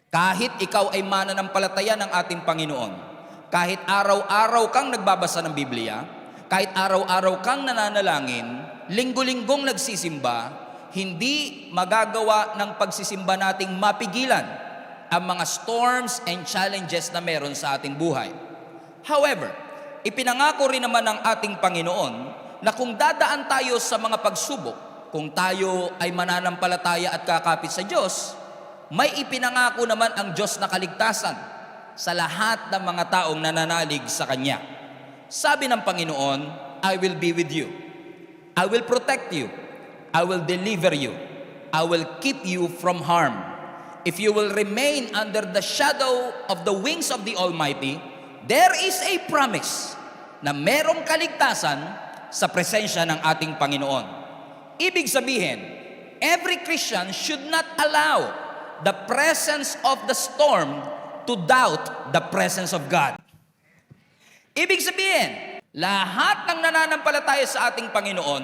Kahit ikaw ay mananampalataya ng ating Panginoon, kahit araw-araw kang nagbabasa ng Biblia, kahit araw-araw kang nananalangin, linggo-linggong nagsisimba, hindi magagawa ng pagsisimba nating mapigilan ang mga storms and challenges na meron sa ating buhay. However, ipinangako rin naman ng ating Panginoon na kung dadaan tayo sa mga pagsubok, kung tayo ay mananampalataya at kakapit sa Diyos, may ipinangako naman ang Diyos na kaligtasan sa lahat ng mga taong nananalig sa Kanya. Sabi ng Panginoon, I will be with you. I will protect you. I will deliver you. I will keep you from harm. If you will remain under the shadow of the wings of the Almighty, there is a promise na merong kaligtasan sa presensya ng ating Panginoon. Ibig sabihin, every Christian should not allow the presence of the storm to doubt the presence of God. Ibig sabihin, lahat ng nananampalataya sa ating Panginoon,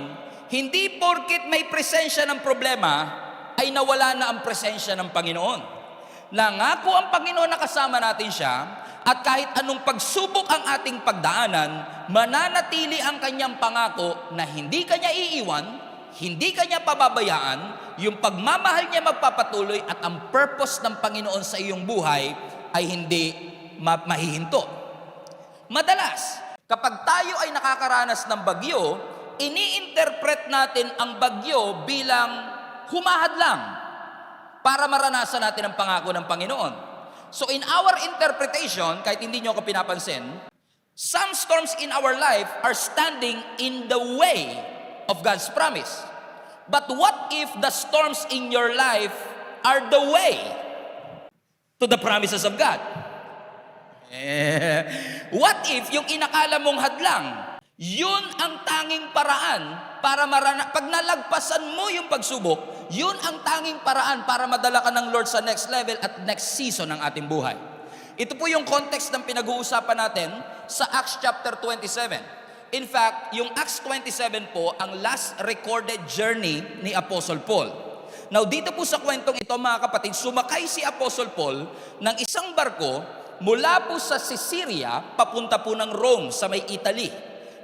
hindi porket may presensya ng problema, ay nawala na ang presensya ng Panginoon. Nangako ang Panginoon na kasama natin siya, at kahit anong pagsubok ang ating pagdaanan, mananatili ang kanyang pangako na hindi kanya iiwan, hindi kanya pababayaan, yung pagmamahal niya magpapatuloy at ang purpose ng Panginoon sa iyong buhay ay hindi mahihinto. Madalas, kapag tayo ay nakakaranas ng bagyo, ini-interpret natin ang bagyo bilang humahadlang para maranasan natin ang pangako ng Panginoon. So in our interpretation, kahit hindi nyo ako pinapansin, some storms in our life are standing in the way of God's promise. But what if the storms in your life are the way to the promises of God? What if yung inakala mong hadlang, yun ang tanging paraan para pag nalagpasan mo yung pagsubok, yun ang tanging paraan para madala ka ng Lord sa next level at next season ng ating buhay. Ito po yung context ng pinag-uusapan natin sa Acts chapter 27. In fact, yung Acts 27 po, ang last recorded journey ni Apostle Paul. Now, dito po sa kwentong ito, mga kapatid, sumakay si Apostle Paul ng isang barko mula po sa Caesarea, papunta po ng Rome sa may Italy.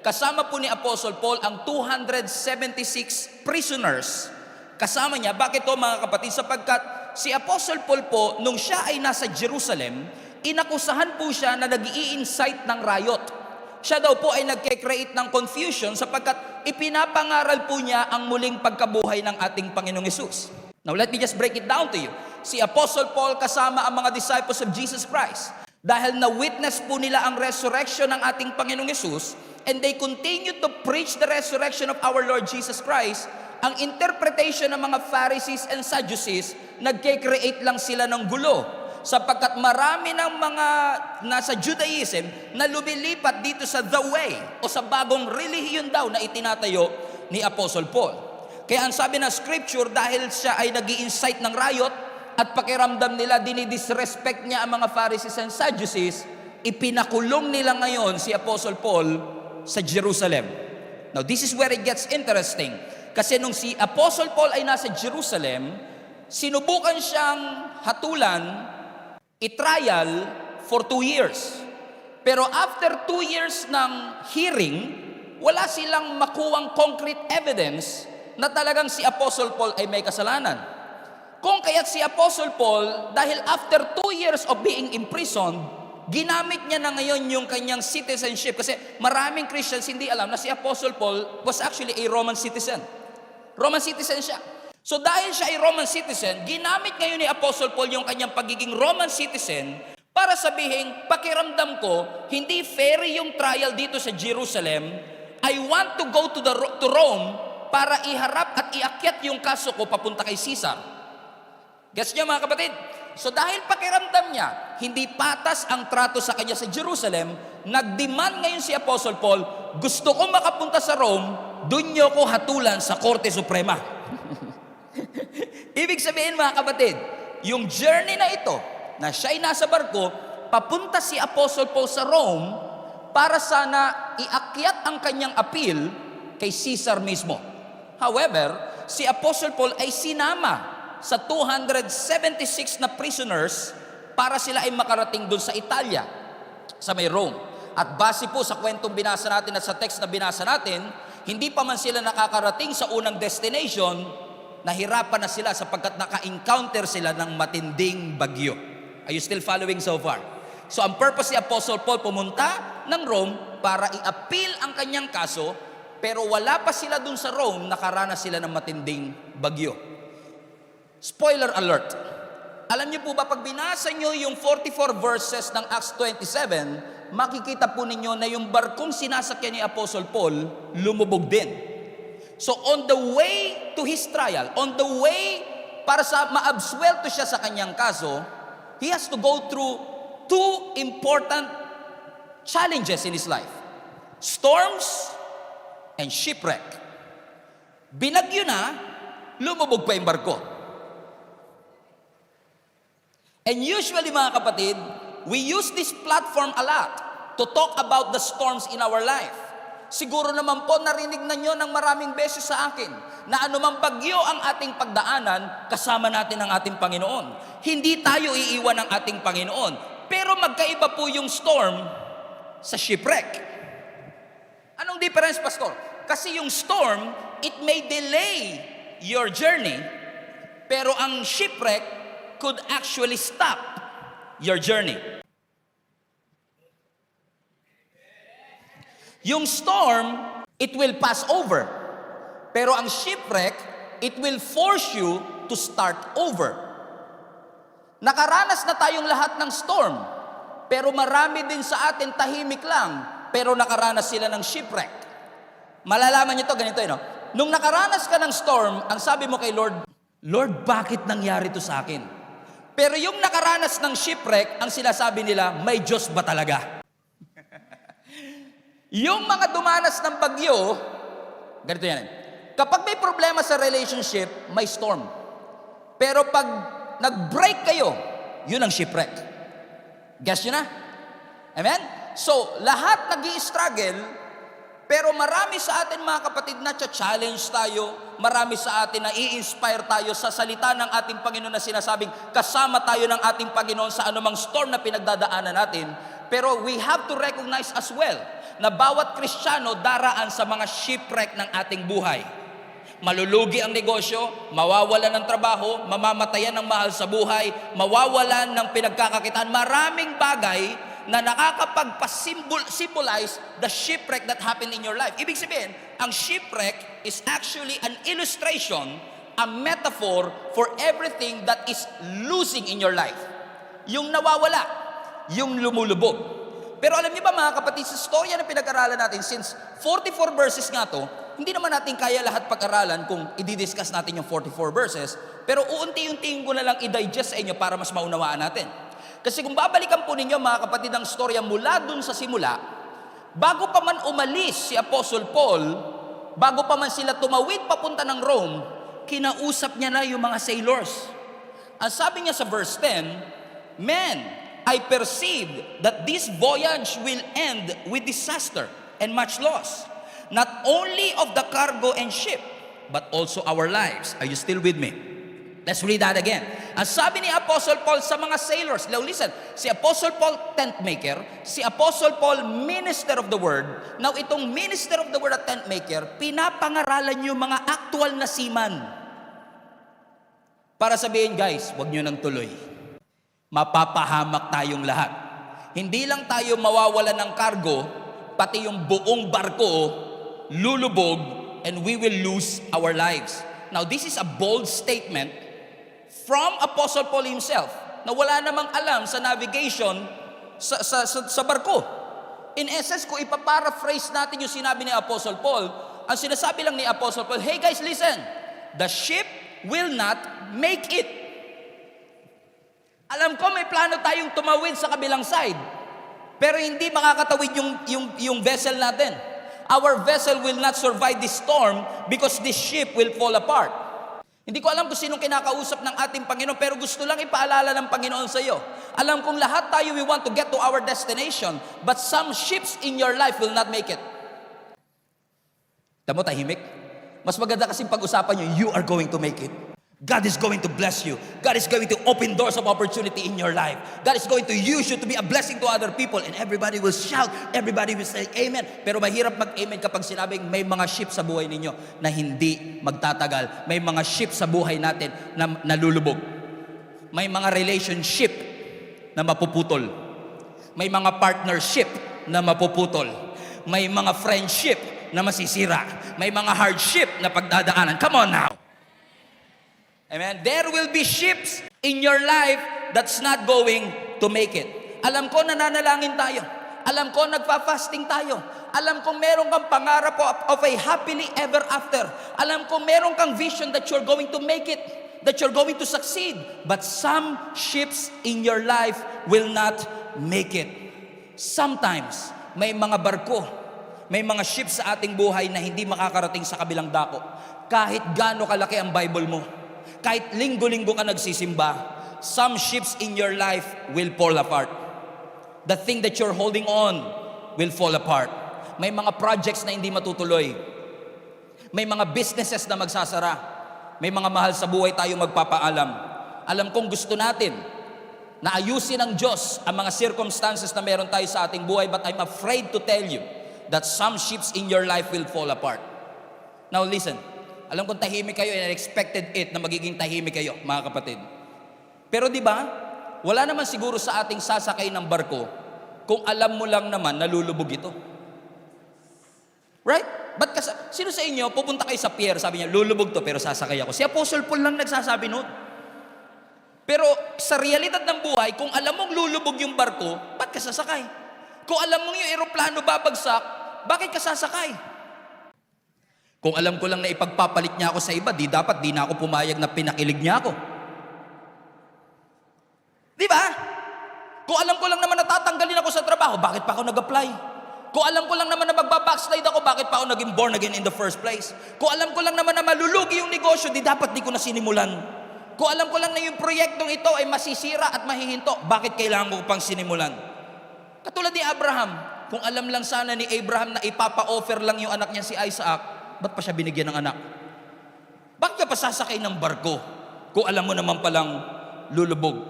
Kasama po ni Apostle Paul ang 276 prisoners. Kasama niya, bakit to mga kapatid? Sapagkat si Apostle Paul po, nung siya ay nasa Jerusalem, inakusahan po siya na nag-i-incite ng riot. Siya daw po ay nagke-create ng confusion sapagkat ipinapangaral po niya ang muling pagkabuhay ng ating Panginoong Hesus. Now let me just break it down to you. Si Apostle Paul kasama ang mga disciples of Jesus Christ. Dahil na-witness po nila ang resurrection ng ating Panginoong Hesus and they continue to preach the resurrection of our Lord Jesus Christ, ang interpretation ng mga Pharisees and Sadducees, nagke-create lang sila ng gulo. Sapagkat marami ng mga nasa Judaism na lumilipat dito sa the way o sa bagong relihiyon daw na itinatayo ni Apostle Paul. Kaya ang sabi ng scripture, dahil siya ay nag-i-incite ng riot at pakiramdam nila dinidisrespect niya ang mga Pharisees and Sadducees, ipinakulong nila ngayon si Apostle Paul sa Jerusalem. Now this is where it gets interesting. Kasi nung si Apostle Paul ay nasa Jerusalem, sinubukan siyang hatulan, i-trial for 2 years. Pero after 2 years ng hearing, wala silang makuwang concrete evidence na talagang si Apostle Paul ay may kasalanan. Kung kaya't si Apostle Paul, dahil after 2 years of being imprisoned, ginamit niya na ngayon yung kanyang citizenship. Kasi maraming Christians hindi alam na si Apostle Paul was actually a Roman citizen. Roman citizen siya. So dahil siya ay Roman citizen, ginamit ngayon ni Apostle Paul yung kanyang pagiging Roman citizen para sabihin, pakiramdam ko, hindi fair yung trial dito sa Jerusalem. I want to go to Rome para iharap at iakyat yung kaso ko papunta kay Caesar. Gets niyo mga kapatid? So dahil pakiramdam niya, hindi patas ang trato sa kanya sa Jerusalem, nag-demand ngayon si Apostle Paul, gusto ko makapunta sa Rome, doon niyo ko hatulan sa Korte Suprema. Ibig sabihin mga kapatid, yung journey na ito, na siya'y nasa barko, papunta si Apostle Paul sa Rome para sana iakyat ang kanyang appeal kay Caesar mismo. However, si Apostle Paul ay sinama sa 276 na prisoners para sila ay makarating doon sa Italia, sa may Rome. At base po sa kwentong binasa natin at sa text na binasa natin, hindi pa man sila nakakarating sa unang destination, nahirapan na sila sapagkat naka-encounter sila ng matinding bagyo. Are you still following so far? So ang purpose ni Apostle Paul pumunta ng Rome para i-appeal ang kanyang kaso, pero wala pa sila dun sa Rome, nakaranas sila ng matinding bagyo. Spoiler alert. Alam niyo po ba, pag binasa niyo yung 44 verses ng Acts 27, makikita po ninyo na yung barkong sinasakyan ni Apostle Paul, lumubog din. So on the way to his trial, on the way para sa maabsuelto siya sa kanyang kaso, he has to go through two important challenges in his life. Storms and shipwreck. Binagyo na, lumubog pa yung barko. And usually mga kapatid, we use this platform a lot to talk about the storms in our life. Siguro naman po narinig na nyo ng maraming beses sa akin na anumang bagyo ang ating pagdaanan, kasama natin ang ating Panginoon. Hindi tayo iiwan ng ating Panginoon. Pero magkaiba po yung storm sa shipwreck. Anong difference, Pastor? Kasi yung storm, it may delay your journey, pero ang shipwreck could actually stop your journey. Yung storm, it will pass over. Pero ang shipwreck, it will force you to start over. Nakaranas na tayong lahat ng storm, pero marami din sa atin tahimik lang, pero nakaranas sila ng shipwreck. Malalaman niyo to, ganito no? Nung nakaranas ka ng storm, ang sabi mo kay Lord, Lord, bakit nangyari to sa akin? Pero yung nakaranas ng shipwreck, ang sinasabi nila, may Diyos ba talaga? Yung mga dumanas ng bagyo, ganito yan. Kapag may problema sa relationship, may storm. Pero pag nag-break kayo, yun ang shipwreck. Guess nyo na? Amen? So, lahat nag-i-struggle, pero marami sa atin mga kapatid na challenge tayo, marami sa atin na i-inspire tayo sa salita ng ating Panginoon na sinasabing kasama tayo ng ating Panginoon sa anumang storm na pinagdadaanan natin. Pero we have to recognize as well na bawat Kristiyano daraan sa mga shipwreck ng ating buhay. Malulugi ang negosyo, mawawalan ng trabaho, mamamatayan ng mahal sa buhay, mawawalan ng pinagkakakitaan. Maraming bagay na nakakapagpa-symbolize the shipwreck that happened in your life. Ibig sabihin, ang shipwreck is actually an illustration, a metaphor for everything that is losing in your life. Yung nawawala, yung lumulubog. Pero alam niyo ba mga kapatid, sa storya na pinag-aralan natin, since 44 verses nga to, hindi naman natin kaya lahat pag-aralan kung i-discuss natin yung 44 verses, pero uunti-untiin ko na lang i-digest sa inyo para mas maunawaan natin. Kasi kung babalikan po ninyo mga kapatid ang storya mula dun sa simula, bago pa man umalis si Apostle Paul, bago pa man sila tumawid papunta ng Rome, kinausap niya na yung mga sailors. Ang sabi niya sa verse 10, Men, I perceive that this voyage will end with disaster and much loss, not only of the cargo and ship, but also our lives. Are you still with me? Let's read that again. Ang sabi ni Apostle Paul sa mga sailors, now listen, si Apostle Paul, tent maker, si Apostle Paul, minister of the word. Now itong minister of the word at tent maker, pinapangaralan yung mga actual na seaman. Para sabihin, guys, wag nyo nang tuloy. Mapapahamak tayong lahat. Hindi lang tayo mawawala ng kargo, pati yung buong barko lulubog and we will lose our lives. Now this is a bold statement from Apostle Paul himself, na wala namang alam sa navigation sa barko. In essence, kung ipaparaphrase natin yung sinabi ni Apostle Paul, ang sinasabi lang ni Apostle Paul, hey guys, listen, the ship will not make it. Alam ko may plano tayong tumawid sa kabilang side, pero hindi makakatawid yung vessel natin. Our vessel will not survive this storm because this ship will fall apart. Hindi ko alam kung sinong kinakausap ng ating Panginoon, pero gusto lang ipaalala ng Panginoon sa iyo. Alam kong lahat tayo, we want to get to our destination, but some ships in your life will not make it. Tamo tahimik? Mas maganda kasi pag-usapan nyo, you are going to make it. God is going to bless you. God is going to open doors of opportunity in your life. God is going to use you to be a blessing to other people. And everybody will shout. Everybody will say, Amen. Pero mahirap mag-Amen kapag sinabing may mga ship sa buhay ninyo na hindi magtatagal. May mga ship sa buhay natin na nalulubog. May mga relationship na mapuputol. May mga partnership na mapuputol. May mga friendship na masisira. May mga hardship na pagdadaanan. Come on now. Amen. There will be ships in your life that's not going to make it. Alam ko nananalangin tayo. Alam ko nagpa-fasting tayo. Alam ko meron kang pangarap of a happily ever after. Alam ko meron kang vision that you're going to make it, that you're going to succeed. But some ships in your life will not make it. Sometimes, may mga barko, may mga ships sa ating buhay na hindi makakarating sa kabilang dako. Kahit gaano kalaki ang Bible mo, kahit linggo-linggo ka nagsisimba, some ships in your life will fall apart. The thing that you're holding on will fall apart. May mga projects na hindi matutuloy. May mga businesses na magsasara. May mga mahal sa buhay tayong magpapaalam. Alam kong gusto natin na ayusin ng Diyos ang mga circumstances na meron tayo sa ating buhay, but I'm afraid to tell you that some ships in your life will fall apart. Now listen. Alam kong tahimik kayo and I expected it na magiging tahimik kayo, mga kapatid. Pero di ba, wala naman siguro sa ating sasakay ng barko kung alam mo lang naman nalulubog ito. Right? Ba't sino sa inyo, pupunta kayo sa pier, sabi niya, lulubog to pero sasakay ako. Si Apostle Paul lang nagsasabi noon. Pero sa realidad ng buhay, kung alam mong lulubog yung barko, ba't ka sasakay? Kung alam mong yung eroplano babagsak, bakit ka sasakay? Kung alam ko lang na ipagpapalit niya ako sa iba, di na ako pumayag na pinakilig niya ako. Di ba? Kung alam ko lang naman na tatanggalin ako sa trabaho, bakit pa ako nag-apply? Kung alam ko lang naman na magbabackslide ako, bakit pa ako naging born again in the first place? Kung alam ko lang naman na malulugi yung negosyo, di ko na sinimulan. Kung alam ko lang na yung proyektong ito ay masisira at mahihinto, bakit kailangan ko pang sinimulan? Katulad ni Abraham, kung alam lang sana ni Abraham na ipapa-offer lang yung anak niya si Isaac, ba't pa siya binigyan ng anak? Bakit ka pa sasakay ng barko kung alam mo naman palang lulubog?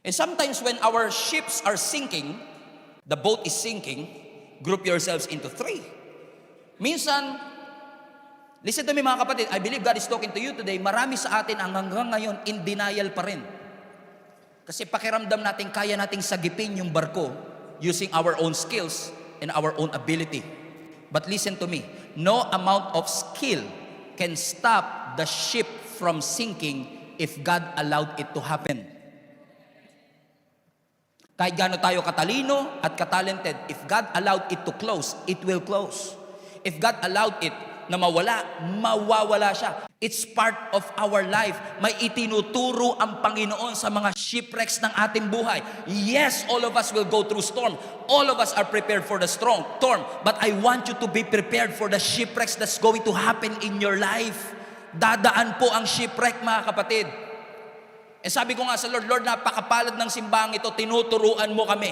And sometimes when our ships are sinking, the boat is sinking, group yourselves into three. Minsan, listen to me mga kapatid, I believe God is talking to you today. Marami sa atin ang hanggang ngayon in denial pa rin. Kasi pakiramdam natin kaya nating sagipin yung barko using our own skills and our own ability. But listen to me, no amount of skill can stop the ship from sinking if God allowed it to happen. Kahit gaano tayo katalino at katalented, if God allowed it to close, it will close. If God allowed it na mawala, mawawala siya. It's part of our life. May itinuturo ang Panginoon sa mga shipwrecks ng ating buhay. Yes, all of us will go through storm. All of us are prepared for the storm. But I want you to be prepared for the shipwrecks that's going to happen in your life. Dadaan po ang shipwreck, mga kapatid. Eh sabi ko nga sa Lord, Lord, napakapalad ng simbahang ito, tinuturuan mo kami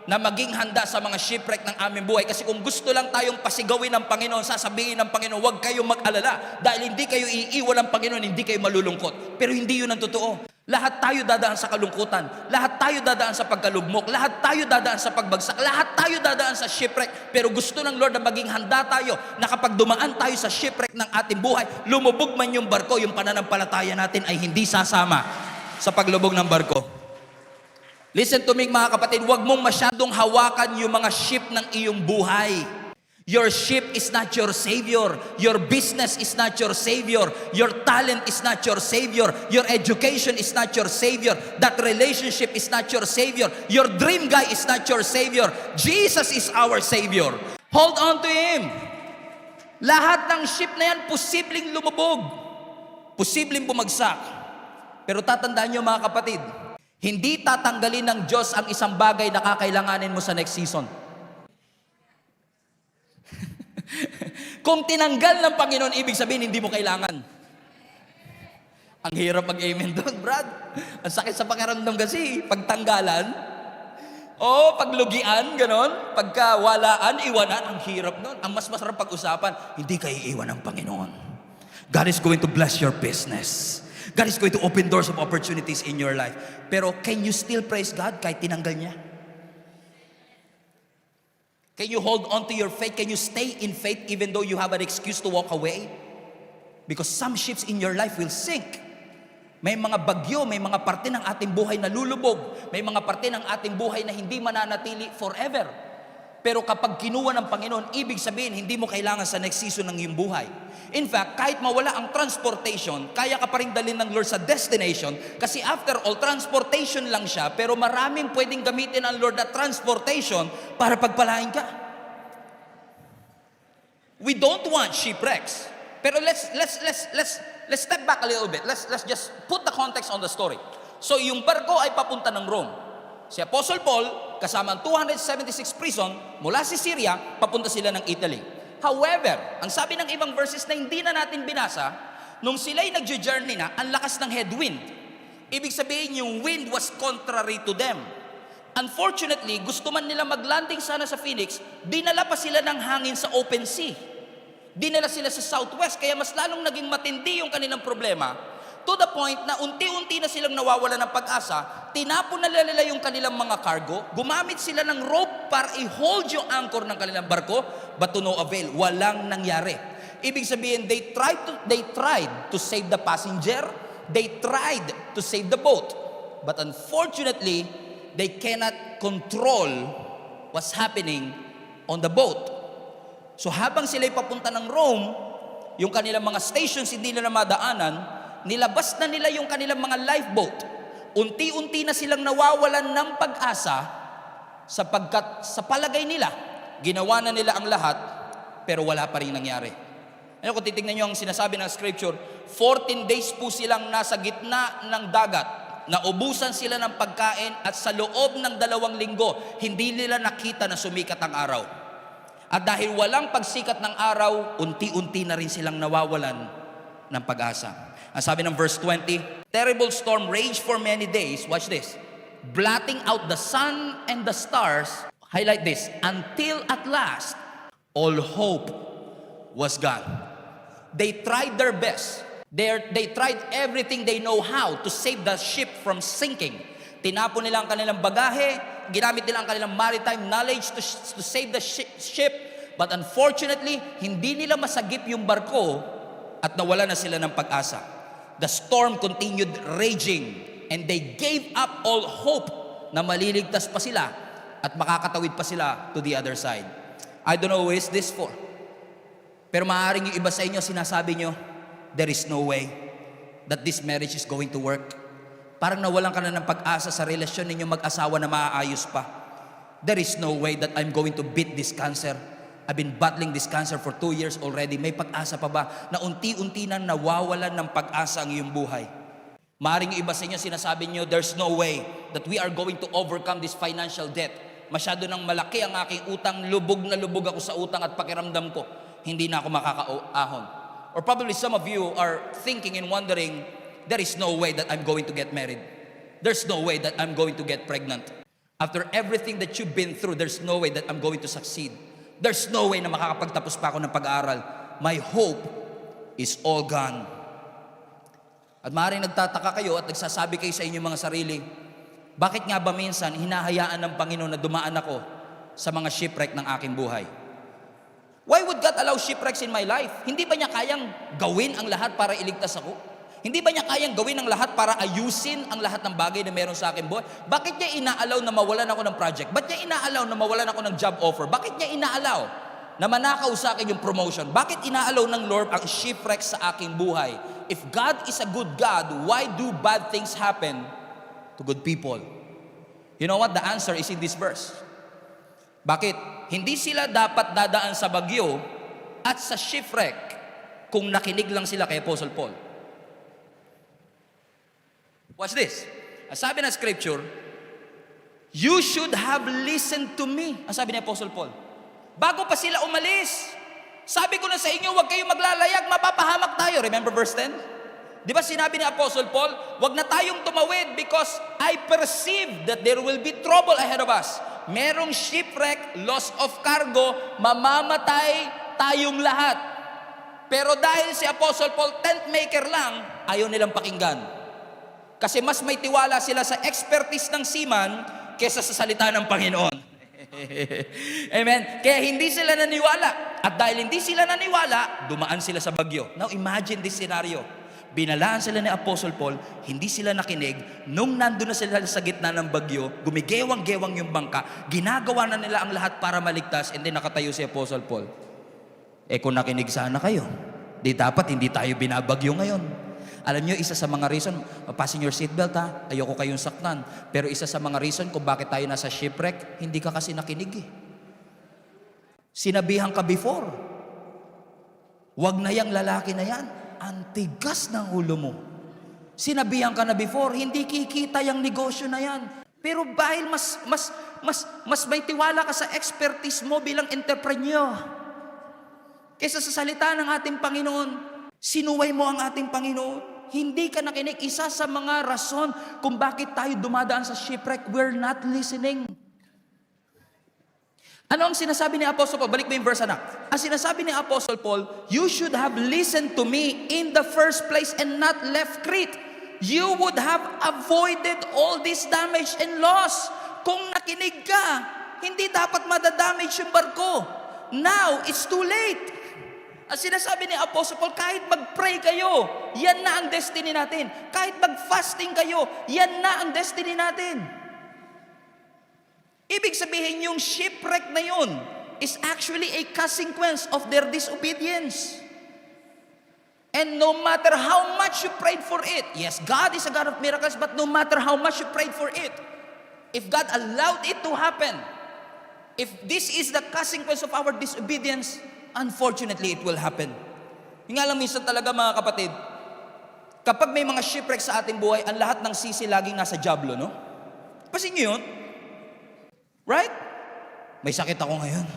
na maging handa sa mga shipwreck ng aming buhay. Kasi kung gusto lang tayong pasigawin ng Panginoon, sasabihin ng Panginoon, huwag kayong mag-alala. Dahil hindi kayo iiwan ng Panginoon, hindi kayo malulungkot. Pero hindi yun ang totoo. Lahat tayo dadaan sa kalungkutan. Lahat tayo dadaan sa pagkalugmok. Lahat tayo dadaan sa pagbagsak. Lahat tayo dadaan sa shipwreck. Pero gusto ng Lord na maging handa tayo na kapag dumaan tayo sa shipwreck ng ating buhay, lumubog man yung barko, yung pananampalataya natin ay hindi sasama sa paglubog ng barko. Listen to me mga kapatid, huwag mong masyadong hawakan yung mga ship ng iyong buhay. Your ship is not your savior. Your business is not your savior. Your talent is not your savior. Your education is not your savior. That relationship is not your savior. Your dream guy is not your savior. Jesus is our savior. Hold on to Him. Lahat ng ship na yan, posibleng lumubog. Posibleng bumagsak. Pero tatandaan nyo mga kapatid, hindi tatanggalin ng Diyos ang isang bagay na kakailanganin mo sa next season. Kung tinanggal ng Panginoon, ibig sabihin, hindi mo kailangan. Ang hirap mag-amen doon, Brad. Ang sakit sa pakiramdam kasi, pagtanggalan, o paglugian, ganon, pagkawalaan, iwanan, ang hirap doon. Ang mas masarap pag-usapan, hindi kayo iwan ng Panginoon. God is going to bless your business. God is going to open doors of opportunities in your life. Pero can you still praise God kahit tinanggal niya? Can you hold on to your faith? Can you stay in faith even though you have an excuse to walk away? Because some ships in your life will sink. May mga bagyo, may mga parte ng ating buhay na lulubog. May mga parte ng ating buhay na hindi mananatili forever. Pero kapag kinuha ng Panginoon, ibig sabihin, hindi mo kailangan sa next season ng iyong buhay. In fact, kahit mawala ang transportation, kaya ka pa rin dalhin ng Lord sa destination, kasi after all, transportation lang siya, pero maraming pwedeng gamitin ang Lord na transportation para pagpalain ka. We don't want shipwrecks. Pero let's step back a little bit. Let's just put the context on the story. So yung barko ay papunta ng Rome. Si Apostle Paul, kasama ang 276 prison, mula si Syria, papunta sila ng Italy. However, ang sabi ng ibang verses na hindi na natin binasa, nung sila'y nag-journey na, ang lakas ng headwind. Ibig sabihin, yung wind was contrary to them. Unfortunately, gusto man nila maglanding sana sa Phoenix, dinala pa sila ng hangin sa open sea. Dinala sila sa southwest, kaya mas lalong naging matindi yung kanilang problema. To the point na unti-unti na silang nawawala ng pag-asa, tinapon na nila yung kanilang mga cargo, gumamit sila ng rope para i-hold yung anchor ng kanilang barko, but to no avail, walang nangyari. Ibig sabihin, they tried to save the passenger, they tried to save the boat, but unfortunately, they cannot control what's happening on the boat. So habang sila'y papunta ng Rome, yung kanilang mga stations hindi nila madaanan, nilabas na nila yung kanilang mga lifeboat. Unti-unti na silang nawawalan ng pag-asa sapagkat sa palagay nila, ginawa na nila ang lahat, pero wala pa rin nangyari. Ano kung titignan nyo ang sinasabi ng scripture, 14 days po silang nasa gitna ng dagat, naubusan sila ng pagkain at sa loob ng 2 linggo, hindi nila nakita na sumikat ang araw. At dahil walang pagsikat ng araw, unti-unti na rin silang nawawalan ng pag-asa. Ang sabi ng verse 20, terrible storm raged for many days, watch this, blotting out the sun and the stars, highlight this, until at last, all hope was gone. They tried their best. They tried everything they know how to save the ship from sinking. Tinapon nila ang kanilang bagahe, ginamit nila ang kanilang maritime knowledge to save the ship, but unfortunately, hindi nila masagip yung barko at nawala na sila ng pag-asa. The storm continued raging and they gave up all hope na maliligtas pa sila at makakatawid pa sila to the other side. I don't know who is this for. Pero maaaring yung iba sa inyo sinasabi nyo, there is no way that this marriage is going to work. Parang nawalan ka na ng pag-asa sa relasyon ninyo mag-asawa na maaayos pa. There is no way that I'm going to beat this cancer. I've been battling this cancer for 2 years already. May pag-asa pa ba na unti-unti nang nawawalan ng pag-asa ang iyong buhay? Maaring yung iba sa inyo sinasabi nyo, there's no way that we are going to overcome this financial debt. Masyado nang malaki ang aking utang, lubog na lubog ako sa utang at pakiramdam ko, hindi na ako makakaahon. Or probably some of you are thinking and wondering, there is no way that I'm going to get married. There's no way that I'm going to get pregnant. After everything that you've been through, there's no way that I'm going to succeed. There's no way na makakapagtapos pa ako ng pag-aaral. My hope is all gone. At maaaring nagtataka kayo at nagsasabi kayo sa inyong mga sarili, bakit nga ba minsan hinahayaan ng Panginoon na dumaan ako sa mga shipwreck ng aking buhay? Why would God allow shipwrecks in my life? Hindi ba niya kayang gawin ang lahat para iligtas ako? Hindi ba niya kayang gawin ang lahat para ayusin ang lahat ng bagay na meron sa akin buhay? Bakit niya inaalaw na mawalan ako ng project? Bakit niya inaalaw na mawalan ako ng job offer? Bakit niya inaalaw na manakaw sa akin yung promotion? Bakit inaalaw ng Lord ang shipwreck sa aking buhay? If God is a good God, why do bad things happen to good people? You know what? The answer is in this verse. Bakit? Hindi sila dapat dadaan sa bagyo at sa shipwreck kung nakinig lang sila kay Apostle Paul. Watch this. Ang sabi ng scripture, you should have listened to me. Ang sabi ni Apostle Paul. Bago pa sila umalis, sabi ko na sa inyo, huwag kayong maglalayag, mapapahamak tayo. Remember verse 10? Di ba sinabi ni Apostle Paul, huwag na tayong tumawid because I perceive that there will be trouble ahead of us. Merong shipwreck, loss of cargo, mamamatay tayong lahat. Pero dahil si Apostle Paul, tent maker lang, ayaw nilang pakinggan. Kasi mas may tiwala sila sa expertise ng seaman kesa sa salita ng Panginoon. Amen. Kaya hindi sila naniwala. At dahil hindi sila naniwala, dumaan sila sa bagyo. Now imagine this scenario. Binalaan sila ni Apostle Paul, hindi sila nakinig. Nung nandun na sila sa gitna ng bagyo, gumigewang-gewang yung bangka, ginagawa na nila ang lahat para maligtas, and then nakatayo si Apostle Paul. Kung nakinig sana kayo, di dapat hindi tayo binabagyo ngayon. Alam nyo, isa sa mga reason, fasten your seatbelt ha, ayoko kayong saktan. Pero isa sa mga reason kung bakit tayo nasa shipwreck, hindi ka kasi nakinig eh. Sinabihan ka before, wag na yang lalaki na yan, ang tigas ng ulo mo. Sinabihan ka na before, hindi kikita yung negosyo na yan. Pero dahil mas may tiwala ka sa expertise mo bilang entrepreneur, kesa sa salita ng ating Panginoon, sinuway mo ang ating Panginoon. Hindi ka nakinig. Isa sa mga rason kung bakit tayo dumadaan sa shipwreck, we're not listening. Ano ang sinasabi ni Apostle Paul? Balik mo yung verse, anak. Ang sinasabi ni Apostle Paul, you should have listened to me in the first place and not left Crete. You would have avoided all this damage and loss. Kung nakinig ka, hindi dapat madadamage yung barko. Now, it's too late. Ang sinasabi ni Apostle Paul, kahit mag-pray kayo, yan na ang destiny natin. Kahit mag-fasting kayo, yan na ang destiny natin. Ibig sabihin, yung shipwreck na yun is actually a consequence of their disobedience. And no matter how much you prayed for it, yes, God is a God of miracles, but no matter how much you prayed for it, if God allowed it to happen, if this is the consequence of our disobedience, unfortunately, it will happen. Yung nga lang minsan talaga mga kapatid, kapag may mga shipwreck sa ating buhay, ang lahat ng sisi laging nasa dyablo, no? Pasin nyo yun? Right? May sakit ako ngayon.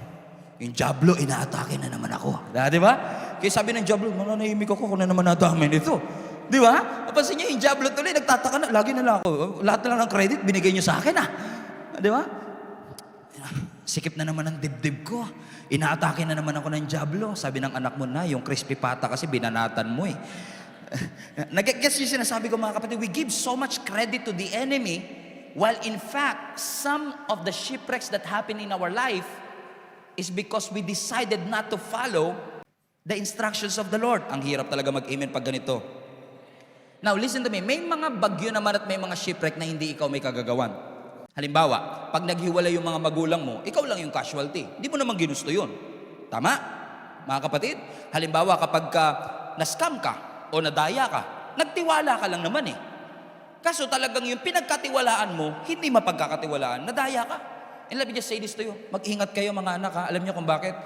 Yung dyablo, inaatake na naman ako. Di ba? Kaya sabi ng dyablo, mananahimik ako kung na naman nadami nito. Di ba? Pasin nyo, yung dyablo tuloy, nagtataka na, lagi na lang ako. Lahat na lang ng credit, binigay nyo sa akin Di ba? Sikip na naman ang dibdib ko. Inaatake na naman ako ng dyablo. Sabi ng anak mo na, yung crispy pata kasi binanatan mo eh. Nag-guess yung sinasabi ko mga kapatid, we give so much credit to the enemy, while in fact, some of the shipwrecks that happen in our life is because we decided not to follow the instructions of the Lord. Ang hirap talaga mag-amen pag ganito. Now, listen to me. May mga bagyo naman at may mga shipwreck na hindi ikaw may kagagawan. Halimbawa, pag naghiwalay yung mga magulang mo, ikaw lang yung casualty. Hindi mo naman ginusto yun. Tama? Mga kapatid? Halimbawa, kapag na-scam ka o nadaya ka, nagtiwala ka lang naman eh. Kaso talagang yung pinagkatiwalaan mo, hindi mapagkakatiwalaan, nadaya ka. And let me just say this to you. Mag-ingat kayo mga anak ha. Alam niyo kung bakit?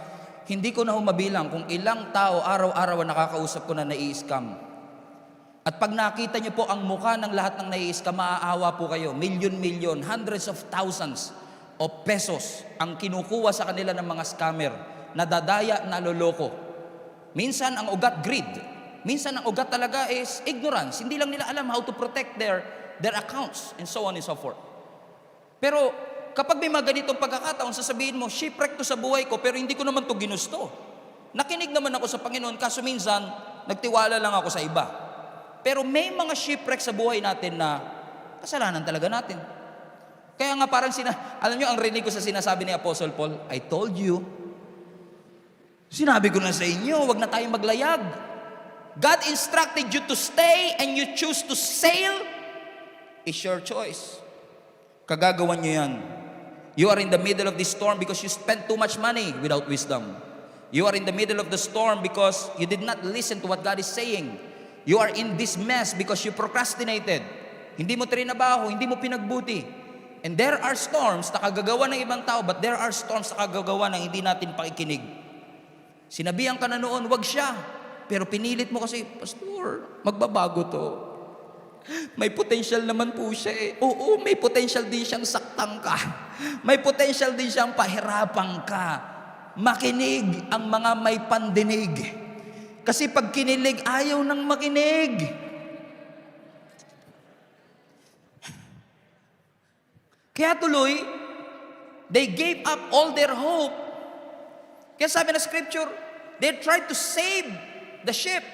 Hindi ko na mabilang kung ilang tao araw-araw nakakausap ko na nai-scam. At pag nakita niyo po ang mukha ng lahat ng nai-scam, maaawa po kayo. Milyon-milyon, hundreds of thousands of pesos ang kinukuha sa kanila ng mga scammer, nadadaya, naloloko. Minsan ang ugat greed. Minsan ang ugat talaga is ignorance. Hindi lang nila alam how to protect their accounts and so on and so forth. Pero kapag may mga ganitong pagkakataon, sasabihin mo, shipwreck to sa buhay ko pero hindi ko naman to ginusto. Nakinig naman ako sa Panginoon kaso minsan nagtiwala lang ako sa iba. Pero may mga shipwreck sa buhay natin na kasalanan talaga natin. Kaya nga parang alam nyo, ang rinig ko sa sinasabi ni Apostle Paul, I told you. Sinabi ko na sa inyo, wag na tayong maglayag. God instructed you to stay and you choose to sail, is your choice. Kagagawan nyo yan. You are in the middle of this storm because you spent too much money without wisdom. You are in the middle of the storm because you did not listen to what God is saying. You are in this mess because you procrastinated. Hindi mo trinabaho, hindi mo pinagbuti. And there are storms na kagagawa ng ibang tao, but there are storms na kagagawa ng hindi natin pakikinig. Sinabihan ka na noon, wag siya. Pero pinilit mo kasi, Pastor, magbabago to. May potential naman po siya eh. Oo, may potential din siyang saktang ka. May potential din siyang pahirapan ka. Makinig ang mga may pandinig. Kasi pag kinilig, ayaw nang makinig. Kaya tuloy, they gave up all their hope. Kaya sabi na scripture, they tried to save the ship.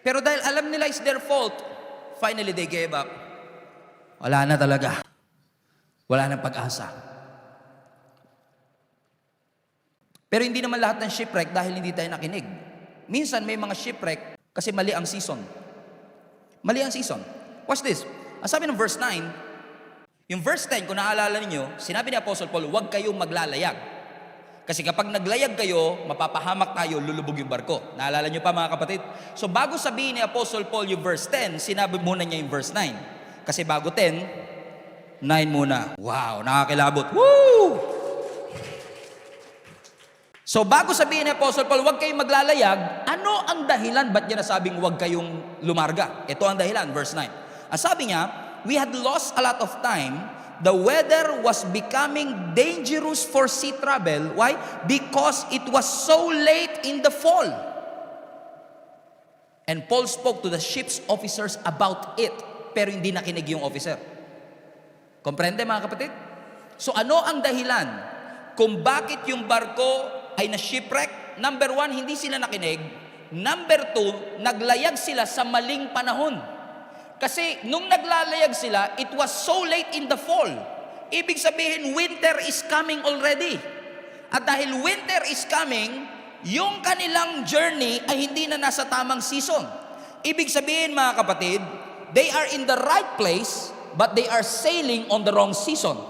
Pero dahil alam nila it's their fault, finally they gave up. Wala na talaga. Wala nang pag-asa. Pero hindi naman lahat ng shipwreck dahil hindi tayo nakinig. Minsan may mga shipwreck kasi mali ang season. Mali ang season. Watch this. Ang sabi ng verse 9, yung verse 10, kung naalala ninyo, sinabi ni Apostle Paul, huwag kayong maglalayag. Kasi kapag naglayag kayo, mapapahamak tayo, lulubog yung barko. Naalala nyo pa mga kapatid? So bago sabihin ni Apostle Paul yung verse 10, sinabi muna niya yung verse 9. Kasi bago 10, 9 muna. Wow, nakakilabot. Woo! So bago sabihin ni Apostle Paul, huwag kayong maglalayag, ano ang dahilan? Ba't niya nasabing huwag kayong lumarga? Ito ang dahilan, verse 9. Ang sabi niya, we had lost a lot of time. The weather was becoming dangerous for sea travel. Why? Because it was so late in the fall. And Paul spoke to the ship's officers about it. Pero hindi nakinig yung officer. Komprende mga kapatid? So ano ang dahilan kung bakit yung barko ay na-shipwreck? Number 1, hindi sila nakinig. Number 2, naglayag sila sa maling panahon. Kasi nung naglalayag sila, it was so late in the fall. Ibig sabihin, winter is coming already. At dahil winter is coming, yung kanilang journey ay hindi na nasa tamang season. Ibig sabihin mga kapatid, they are in the right place, but they are sailing on the wrong season.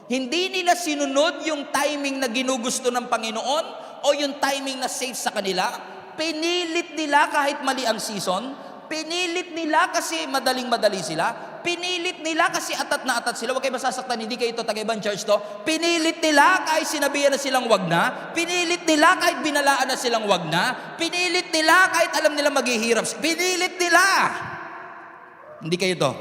Hindi nila sinunod yung timing na ginugusto ng Panginoon o yung timing na safe sa kanila. Pinilit nila kahit mali ang season. Pinilit nila kasi madaling-madali sila. Pinilit nila kasi atat na atat sila. Huwag kayo masasaktan, hindi kayo ito taga-ibang church to. Pinilit nila kahit sinabihan na silang wag na. Pinilit nila kahit binalaan na silang wag na. Pinilit nila kahit alam nila maghihirap. Pinilit nila. Hindi kayo to.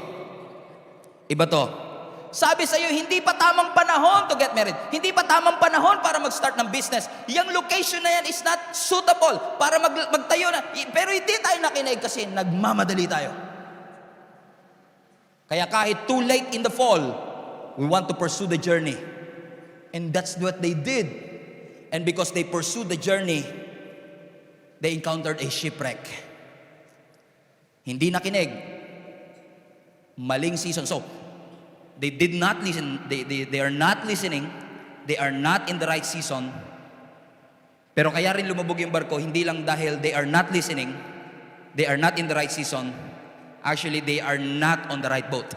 Iba to. Sabi sa iyo, hindi pa tamang panahon to get married. Hindi pa tamang panahon para mag-start ng business. Yung location na yan is not suitable para magtayo na. Pero hindi tayo nakinig kasi nagmamadali tayo. Kaya kahit too late in the fall, we want to pursue the journey. And that's what they did. And because they pursued the journey, they encountered a shipwreck. Hindi nakinig. Maling season. So, they did not listen. They are not listening. They are not in the right season. Pero kaya rin lumubog yung barko, hindi lang dahil they are not listening, they are not in the right season. Actually, they are not on the right boat.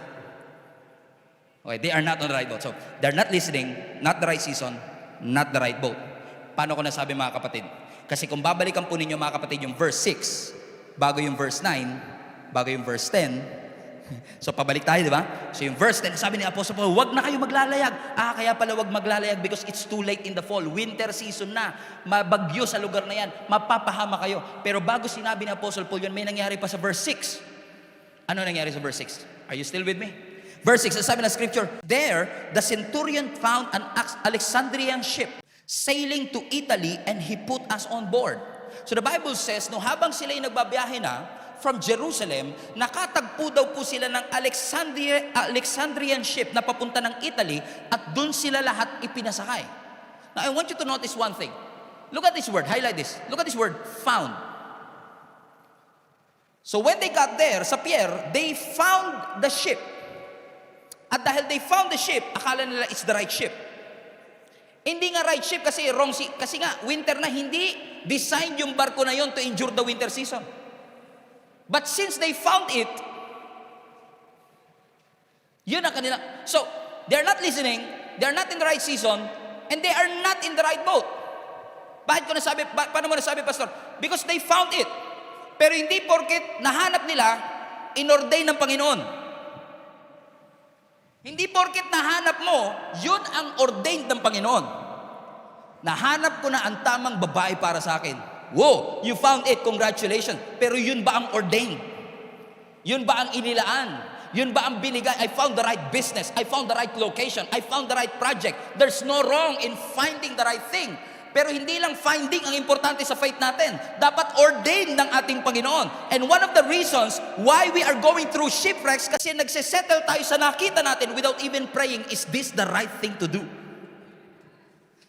Okay, they are not on the right boat. So, they're not listening, not the right season, not the right boat. Paano ko nasabi mga kapatid? Kasi kung babalikan po ninyo mga kapatid yung verse 6, bago yung verse 9, bago yung verse 10, so pabalik tayo, di ba? So yung verse 10, sabi ni Apostle Paul, wag na kayo maglalayag. Kaya pala wag maglalayag because it's too late in the fall. Winter season na. Mabagyo sa lugar na yan. Mapapahama kayo. Pero bago sinabi ni Apostle Paul yun, may nangyari pa sa verse 6. Ano nangyari sa verse 6? Are you still with me? Verse 6, sabi na scripture, there, the centurion found an Alexandrian ship sailing to Italy and he put us on board. So the Bible says, no habang sila'y nagbabiyahe na, from Jerusalem, nakatagpo daw po sila ng Alexandrian ship na papunta ng Italy at dun sila lahat ipinasakay. Now, I want you to notice one thing. Look at this word. Highlight this. Look at this word, found. So when they got there, sa pier, they found the ship. At dahil they found the ship, akala nila it's the right ship. Hindi nga right ship kasi wrong kasi nga winter na, hindi designed yung barko na yon to endure the winter season. But since they found it, yun ang kanila. So, they're not listening, they're not in the right season, and they are not in the right boat. Bakit ko nasabi, paano mo nasabi, Pastor? Because they found it. Pero hindi porket nahanap nila, inordain ng Panginoon. Hindi porket nahanap mo, yun ang ordained ng Panginoon. Nahanap ko na ang tamang babae para sa akin. Wow, you found it, congratulations. Pero yun ba ang ordained? Yun ba ang inilaan? Yun ba ang binigay? I found the right business. I found the right location. I found the right project. There's no wrong in finding the right thing. Pero hindi lang finding ang importante sa faith natin. Dapat ordained ng ating Panginoon. And one of the reasons why we are going through shipwrecks kasi nagsisettle tayo sa nakita natin without even praying, is this the right thing to do?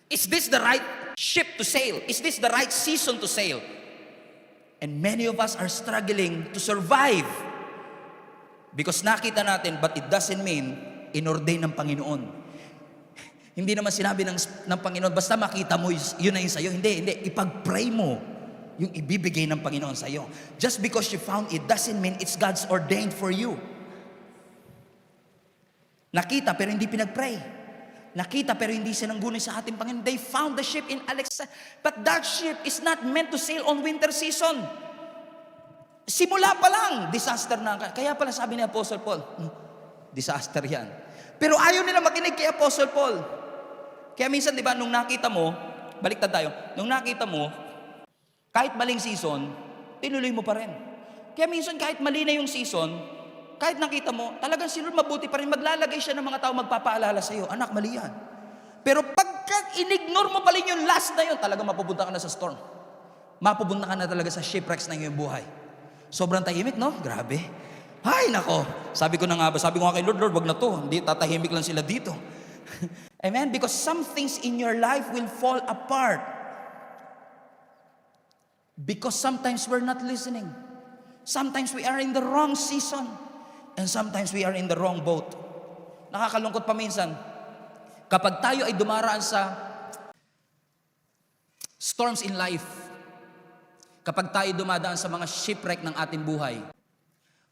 Is this the right ship to sail? Is this the right season to sail? And many of us are struggling to survive. Because nakita natin, but it doesn't mean inordain ng Panginoon. Hindi naman sinabi ng Panginoon, basta makita mo, yun na yun sa'yo. Hindi. Ipag-pray mo yung ibibigay ng Panginoon sa'yo. Just because you found it doesn't mean it's God's ordained for you. Nakita pero hindi pinag-pray. Nakita pero hindi sinangguni sa ating Panginoon. They found the ship in Alexandria. But that ship is not meant to sail on winter season. Simula pa lang, disaster na. Kaya pala sabi ni Apostle Paul, disaster yan. Pero ayaw nila makinig kay Apostle Paul. Kaya minsan, di ba, nung nakita mo, baliktad tayo, nung nakita mo, kahit maling season, tinuloy mo pa rin. Kaya minsan, kahit mali na yung season, kahit nakita mo, talagang si Lord mabuti pa rin, maglalagay siya ng mga tao magpapaalala sa iyo, anak, mali yan. Pero pagka in-ignore mo pa rin yung last na yun, talagang mapupunta ka na sa storm. Mapupunta ka na talaga sa shipwrecks ng iyong buhay. Sobrang tahimik, no? Grabe. Ay, nako. Sabi ko nga kay Lord, wag na to. Hindi, tatahimik lang sila dito. Amen? Because some things in your life will fall apart. Because sometimes we're not listening. Sometimes we are in the wrong season. And sometimes we are in the wrong boat. Nakakalungkot pa minsan. Kapag tayo ay dumaraan sa storms in life, kapag tayo dumadaan sa mga shipwreck ng ating buhay,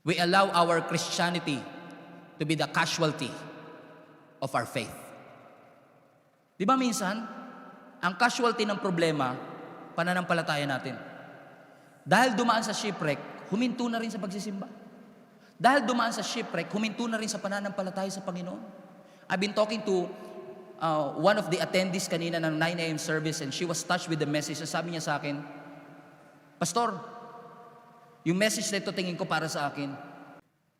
we allow our Christianity to be the casualty of our faith. Di ba minsan, ang casualty ng problema, pananampalataya natin. Dahil dumaan sa shipwreck, huminto na rin sa pagsisimba. Dahil dumaan sa shipwreck, huminto na rin sa pananampalataya sa Panginoon. I've been talking to one of the attendees kanina ng 9 a.m. service and she was touched with the message. Sabi niya sa akin, Pastor, yung message na ito tingin ko para sa akin.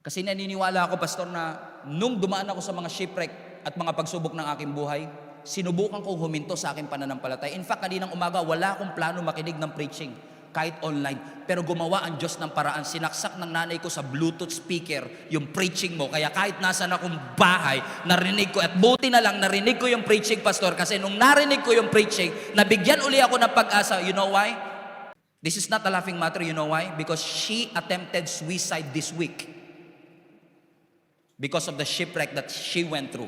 Kasi naniniwala ako, Pastor, na nung dumaan ako sa mga shipwreck at mga pagsubok ng aking buhay, sinubukan kong huminto sa aking pananampalataya. In fact, kaninang umaga, wala akong plano makinig ng preaching, kahit online. Pero gumawa ang Diyos ng paraan. Sinaksak ng nanay ko sa Bluetooth speaker yung preaching mo. Kaya kahit nasan akong bahay, narinig ko. At buti na lang, narinig ko yung preaching, Pastor. Kasi nung narinig ko yung preaching, nabigyan uli ako ng pag-asa. You know why? This is not a laughing matter, you know why? Because she attempted suicide this week because of the shipwreck that she went through.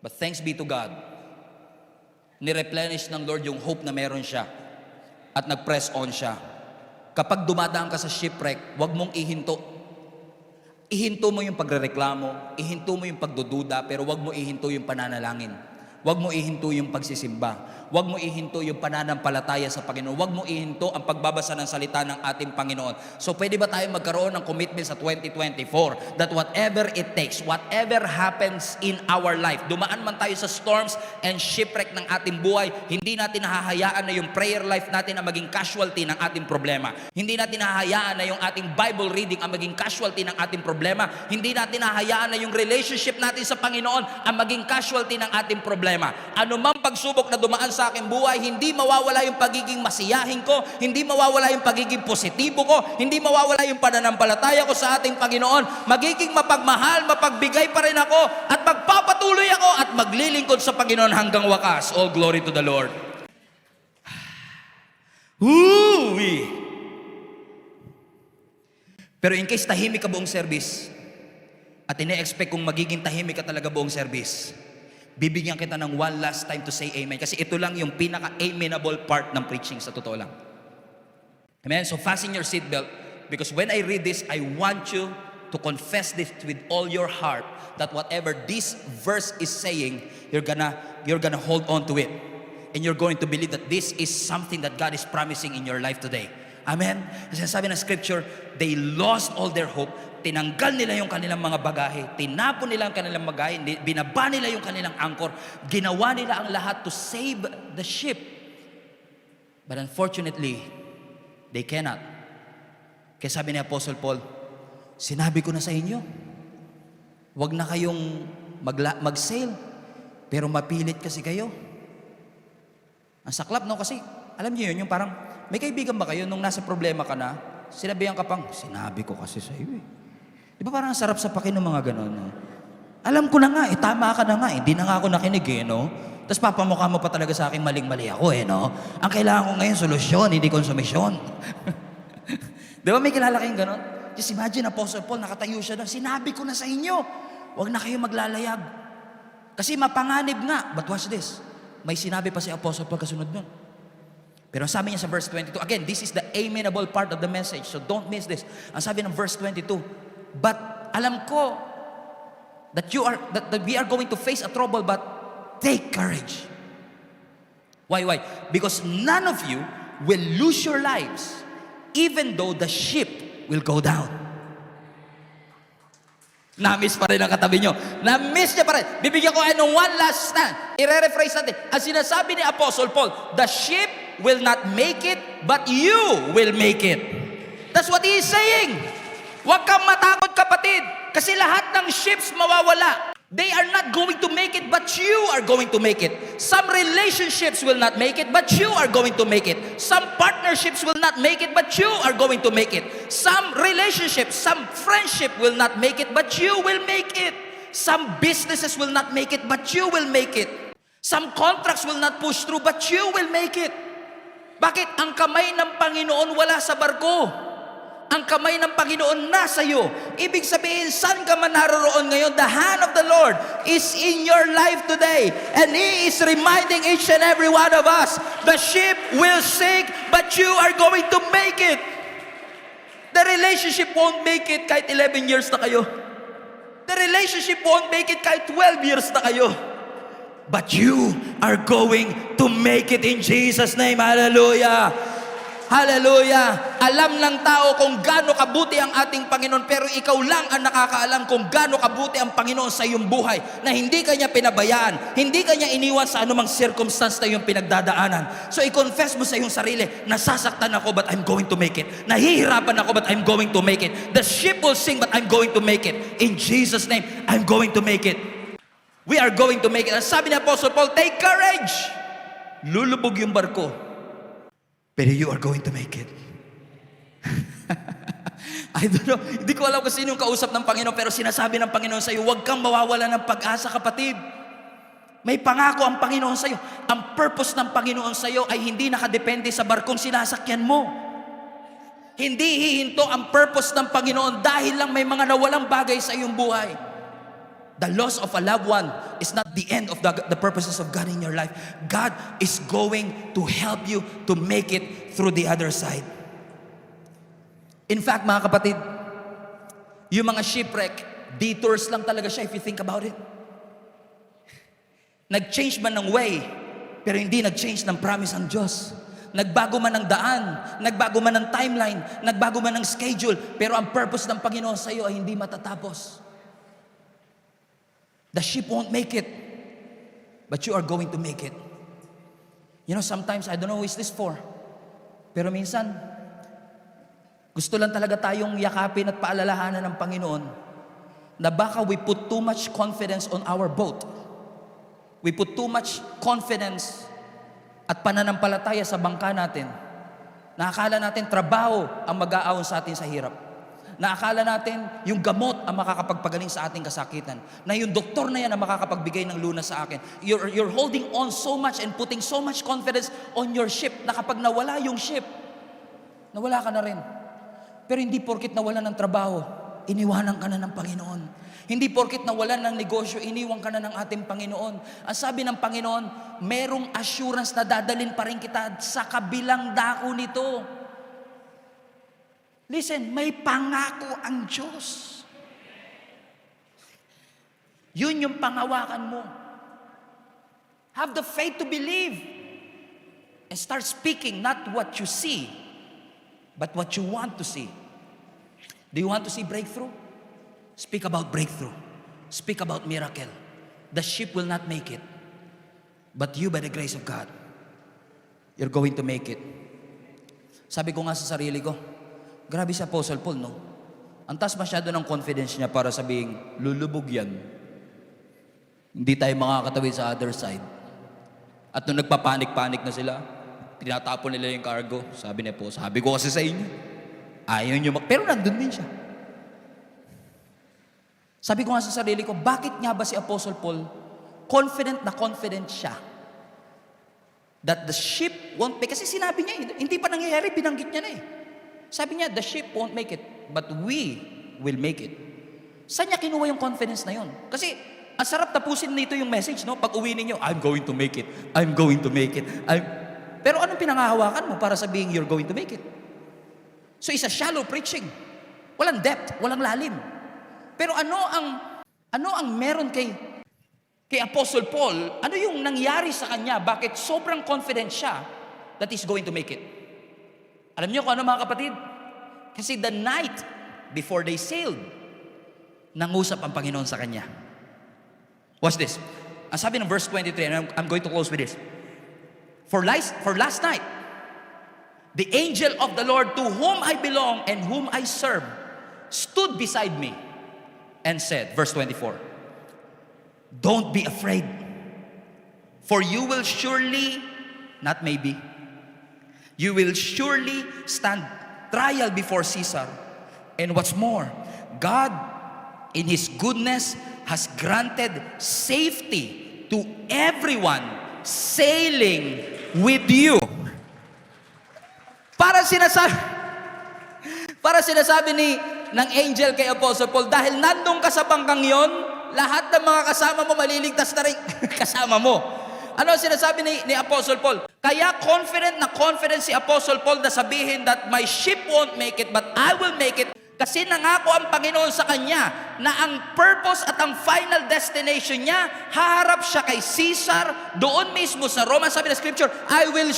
But thanks be to God, nireplenish ng Lord yung hope na meron siya at nag-press on siya. Kapag dumadaan ka sa shipwreck, huwag mong ihinto. Ihinto mo yung pagrereklamo, ihinto mo yung pagdududa, pero huwag mo ihinto yung pananalangin. Huwag mo ihinto yung pagsisimba. Huwag mo ihinto yung pananampalataya sa Panginoon. Huwag mo ihinto ang pagbabasa ng salita ng ating Panginoon. So pwede ba tayo magkaroon ng commitment sa 2024 that whatever it takes, whatever happens in our life, dumaan man tayo sa storms and shipwreck ng ating buhay, hindi natin hahayaan na yung prayer life natin ang maging casualty ng ating problema. Hindi natin hahayaan na yung ating Bible reading ang maging casualty ng ating problema. Hindi natin hahayaan na yung relationship natin sa Panginoon ang maging casualty ng ating problema. Ano mang pagsubok na dumaan sa aking buhay, hindi mawawala yung pagiging masiyahin ko, hindi mawawala yung pagiging positibo ko, hindi mawawala yung pananampalataya ko sa ating Panginoon. Magiging mapagmahal, mapagbigay pa rin ako, at magpapatuloy ako at maglilingkod sa Panginoon hanggang wakas. All glory to the Lord. Pero in case tahimik ka buong service, at ine-expect kung magiging tahimik ka talaga buong service, bibigyan kita ng one last time to say amen. Kasi ito lang yung pinaka-amenable part ng preaching sa totoo lang. Amen? So fasten your seatbelt, because when I read this, I want you to confess this with all your heart, that whatever this verse is saying, you're gonna hold on to it. And you're going to believe that this is something that God is promising in your life today. Amen? Kasi sabi ng scripture, they lost all their hope. Tinanggal nila yung kanilang mga bagahe, tinapon nila ang kanilang bagahe, binaba nila yung kanilang angkor, ginawa nila ang lahat to save the ship. But unfortunately, they cannot. Kaya sabi ni Apostle Paul, sinabi ko na sa inyo, wag na kayong mag-sail, pero mapilit kasi kayo. Ang saklap, no? Kasi, alam niyo yun, yung parang, may kaibigan ba kayo nung nasa problema ka na, sinabihan ka pang, sinabi ko kasi sa iyo eh. Di ba parang sarap sa pakin ng mga ganon? No? Alam ko na nga, tama ka na nga, hindi na nga ako nakinig eh, no? Tapos papamukha mo pa talaga sa akin, maling-mali ako eh, no? Ang kailangan ko ngayon, solusyon, hindi konsumisyon. Di ba may kilala kayong ganon? Just imagine, Apostle Paul, nakatayo siya doon. Sinabi ko na sa inyo, huwag na kayo maglalayag. Kasi mapanganib nga. But watch this. May sinabi pa si Apostle Paul kasunod nun. Pero sabi niya sa verse 22, again, this is the amenable part of the message. So don't miss this. Ang sabi ng verse 22, but alam ko that we are going to face a trouble, but take courage. Why? Because none of you will lose your lives, even though the ship will go down. Na-miss pa rin ang katabi nyo. Na-miss niya pa rin. Bibigyan ko kayo ng one last na. I-rephrase natin. Ang sinasabi ni Apostle Paul, the ship will not make it, but you will make it. That's what he is saying. Huwag kang matakot, kapatid. Kasi lahat ng ships mawawala. They are not going to make it, but you are going to make it. Some relationships will not make it, but you are going to make it. Some partnerships will not make it, but you are going to make it. Some relationships, some friendship will not make it, but you will make it. Some businesses will not make it, but you will make it. Some contracts will not push through, but you will make it. Bakit? Ang kamay ng Panginoon wala sa barko. Ang kamay ng Panginoon nasa iyo. Ibig sabihin, saan ka man naroroon ngayon, the hand of the Lord is in your life today. And He is reminding each and every one of us, the ship will sink, but you are going to make it. The relationship won't make it kahit 11 years na kayo. The relationship won't make it kahit 12 years na kayo. But you are going to make it in Jesus' name. Hallelujah. Hallelujah! Alam ng tao kung gaano kabuti ang ating Panginoon, pero ikaw lang ang nakakaalam kung gaano kabuti ang Panginoon sa iyong buhay, na hindi ka niya pinabayaan, hindi ka niya iniwan sa anumang circumstance na iyong pinagdadaanan. So i-confess mo sa iyong sarili, nasasaktan ako but I'm going to make it. Nahihirapan ako but I'm going to make it. The ship will sink but I'm going to make it. In Jesus' name, I'm going to make it. We are going to make it. Ang sabi ni Apostle Paul, take courage! Lulubog yung barko. Pero you are going to make it. I don't know. Hindi ko alam kung sino yung kausap ng Panginoon, pero sinasabi ng Panginoon sa iyo, huwag kang mawawala ng pag-asa, kapatid. May pangako ang Panginoon sa iyo. Ang purpose ng Panginoon sa iyo ay hindi nakadepende sa barkong sinasakyan mo. Hindi hihinto ang purpose ng Panginoon dahil lang may mga nawalang bagay sa iyong buhay. The loss of a loved one is not the end of the purposes of God in your life. God is going to help you to make it through the other side. In fact, mga kapatid, yung mga shipwreck, detours lang talaga siya if you think about it. Nag-change man ng way, pero hindi nag-change ng promise ang Diyos. Nagbago man ng daan, nagbago man ng timeline, nagbago man ng schedule, pero ang purpose ng Panginoon sa iyo ay hindi matatapos. The ship won't make it, but you are going to make it. You know, sometimes, I don't know who is this for, pero minsan, gusto lang talaga tayong yakapin at paalalahanan ng Panginoon na baka we put too much confidence on our boat. We put too much confidence at pananampalataya sa bangka natin. Nakakala natin trabaho ang mag-aawon sa atin sa hirap. Naakala natin yung gamot ang makakapagpagaling sa ating kasakitan. Na yung doktor na yan ang makakapagbigay ng lunas sa akin. You're holding on so much and putting so much confidence on your ship na kapag nawala yung ship, nawala ka na rin. Pero hindi porkit nawala ng trabaho, iniwanan ka na ng Panginoon. Hindi porkit nawalan ng negosyo, iniwan ka na ng ating Panginoon. Ang sabi ng Panginoon, merong assurance na dadalin pa rin kita sa kabilang dako nito. Listen, may pangako ang Diyos. Yun yung pangawakan mo. Have the faith to believe. And start speaking not what you see, but what you want to see. Do you want to see breakthrough? Speak about breakthrough. Speak about miracle. The ship will not make it. But you, by the grace of God, you're going to make it. Sabi ko nga sa sarili ko, grabe si Apostle Paul, no? Ang taas masyado ng confidence niya para sabihing, lulubog yan. Hindi tayo makakatawid sa other side. At nung nagpapanik-panik na sila, tinatapon nila yung cargo. Sabi niya po, sabi ko kasi sa inyo, ayaw nyo pero nandun din siya. Sabi ko nga sa sarili ko, bakit nga ba si Apostle Paul, confident na confident siya, that the ship won't make, kasi sinabi niya, hindi pa nangyayari, binanggit niya na eh. Sabi niya, the ship won't make it, but we will make it. Saan niya kinuha yung confidence na yun? Kasi, ang sarap tapusin nito yung message, no? Pag uwi ninyo, I'm going to make it. I'm going to make it. Pero anong pinangahawakan mo para sabihin you're going to make it? So, it's a shallow preaching. Walang depth, walang lalim. Pero ano ang meron kay Apostle Paul? Ano yung nangyari sa kanya? Bakit sobrang confident siya that he's going to make it? Alam niyo kung ano, mga kapatid? Kasi the night before they sailed, nangusap ang Panginoon sa kanya. Watch this. Ang sabi ng verse 23, and I'm going to close with this. For last night, the angel of the Lord to whom I belong and whom I serve stood beside me and said, verse 24, don't be afraid, for you will surely, not maybe, you will surely stand trial before Caesar. And what's more, God in His goodness has granted safety to everyone sailing with you. Para sinasabi ng angel kay Apostle Paul, dahil nandun ka sa bangkang yon, lahat ng mga kasama mo maliligtas na rin kasama mo. Ano sinasabi ni Apostle Paul? Kaya confident si Apostle Paul na sabihin that my ship won't make it, but I will make it. Kasi nangako ang Panginoon sa kanya na ang purpose at ang final destination niya, haharap siya kay Caesar, doon mismo sa Roma. Sabi ng Scripture, you will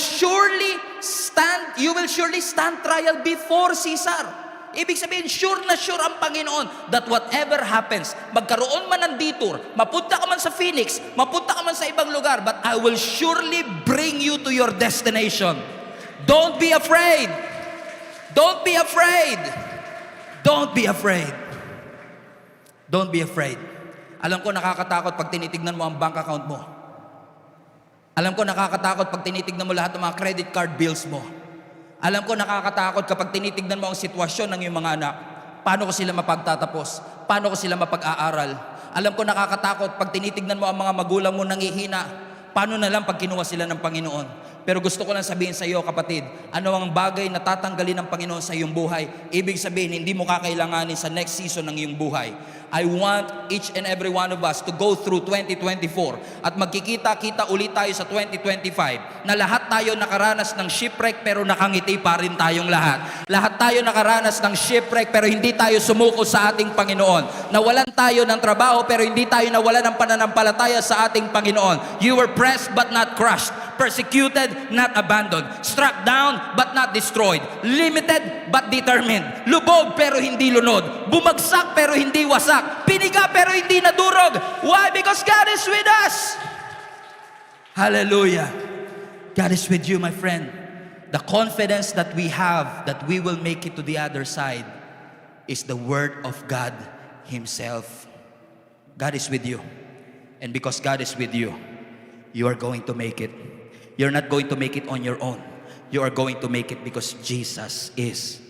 surely stand trial before Caesar. Ibig sabihin, sure na sure ang Panginoon that whatever happens, magkaroon man ng detour, mapunta ka man sa Phoenix, mapunta ka man sa ibang lugar, but I will surely bring you to your destination. Don't be afraid. Don't be afraid. Don't be afraid. Don't be afraid. Alam ko nakakatakot pag tinitignan mo ang bank account mo. Alam ko nakakatakot pag tinitignan mo lahat ng mga credit card bills mo. Alam ko nakakatakot kapag tinitignan mo ang sitwasyon ng iyong mga anak. Paano ko sila mapagtatapos? Paano ko sila mapag-aaral? Alam ko nakakatakot pag tinitignan mo ang mga magulang mo nangihina. Paano na lang pag kinuha sila ng Panginoon? Pero gusto ko lang sabihin sa iyo, kapatid, ano ang bagay na tatanggalin ng Panginoon sa iyong buhay? Ibig sabihin, hindi mo kakailanganin sa next season ng iyong buhay. I want each and every one of us to go through 2024 at magkikita-kita ulit tayo sa 2025 na lahat tayo nakaranas ng shipwreck pero nakangiti pa rin tayong lahat. Lahat tayo nakaranas ng shipwreck pero hindi tayo sumuko sa ating Panginoon. Nawalan tayo ng trabaho pero hindi tayo nawalan ng pananampalataya sa ating Panginoon. You were pressed but not crushed. Persecuted, not abandoned. Struck down, but not destroyed. Limited, but determined. Lubog, pero hindi lunod. Bumagsak, pero hindi wasak. Piniga, pero hindi nadurog. Why? Because God is with us. Hallelujah. God is with you, my friend. The confidence that we have that we will make it to the other side is the Word of God Himself. God is with you. And because God is with you, you are going to make it. You're not going to make it on your own. You are going to make it because Jesus is